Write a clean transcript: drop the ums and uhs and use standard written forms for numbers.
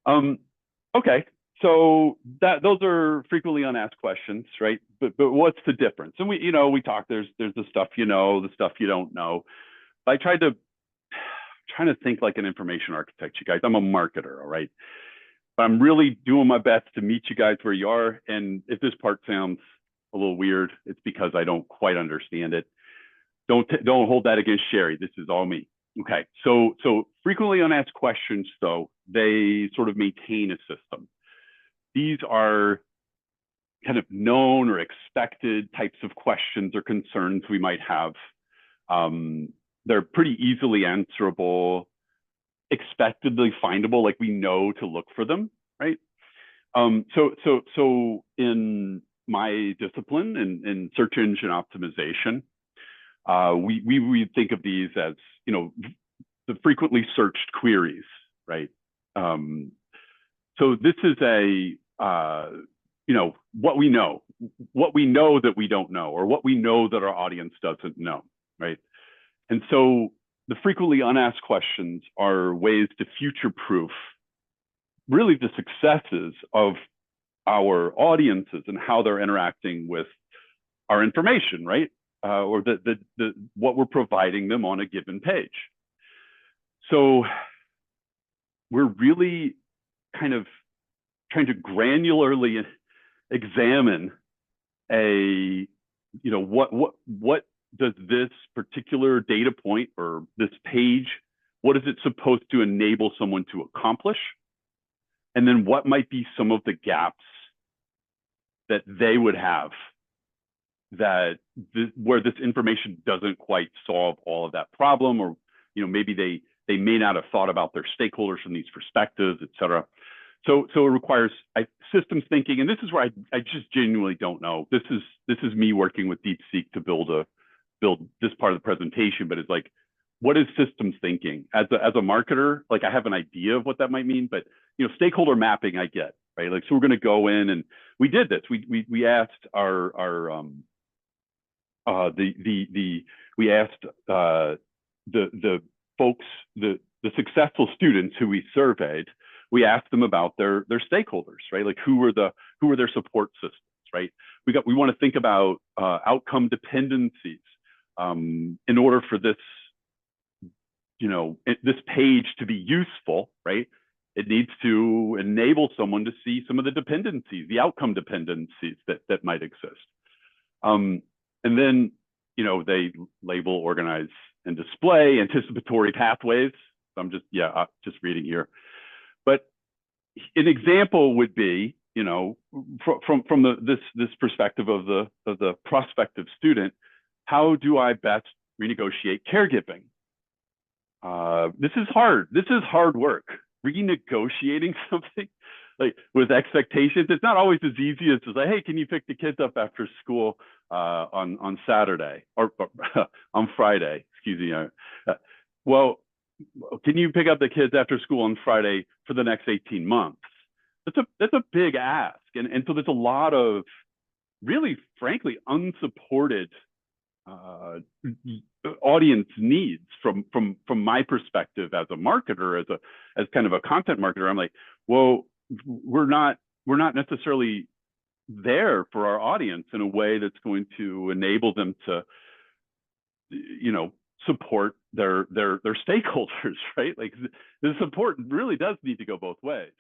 Um, okay, so those are frequently unasked questions, right? But what's the difference? And we talked. There's the stuff you know, the stuff you don't know. I tried to trying to think like an information architect, you guys. I'm a marketer, all right? But I'm really doing my best to meet you guys where you are. And if this part sounds a little weird, it's because I don't quite understand it. Don't hold that against Sherry. This is all me. Okay, so frequently unasked questions, though, they sort of maintain a system. These are kind of known or expected types of questions or concerns we might have. They're pretty easily answerable, expectedly findable, like we know to look for them, right? So in my discipline in search engine optimization, we think of these as, the frequently searched queries, right? So this is what we know that we don't know, or what we know that our audience doesn't know, right? And so the frequently unasked questions are ways to future-proof really the successes of our audiences and how they're interacting with our information, right? Or what we're providing them on a given page. So we're really kind of trying to granularly examine what does this particular data point or this page, what is it supposed to enable someone to accomplish? And then what might be some of the gaps that they would have where this information doesn't quite solve all of that problem, or maybe they may not have thought about their stakeholders from these perspectives, et cetera. So it requires systems thinking, and this is where I just genuinely don't know. This is me working with DeepSeek to build this part of the presentation, but it's like, what is systems thinking? As a marketer, like I have an idea of what that might mean, but stakeholder mapping I get, right? Like, so we're going to go in and we did this. We asked we asked the folks, the successful students who we surveyed, we asked them about their stakeholders, right? Like who were their support systems, right? We want to think about outcome dependencies in order for this page to be useful, right? It needs to enable someone to see some of the dependencies, the outcome dependencies that might exist. And then, they label, organize, and display anticipatory pathways. So I'm just reading here. But an example would be, from this perspective of the prospective student, how do I best renegotiate caregiving? This is hard. This is hard work. Renegotiating something like with expectations. It's not always as easy as like, hey, can you pick the kids up after school on Saturday or on Friday? Excuse me. Well, can you pick up the kids after school on Friday for the next 18 months? That's a big ask, and so there's a lot of really, frankly, unsupported audience needs from my perspective as a marketer, as kind of a content marketer. I'm like, well, we're not necessarily there for our audience in a way that's going to enable them to support their stakeholders, right? Like the support really does need to go both ways.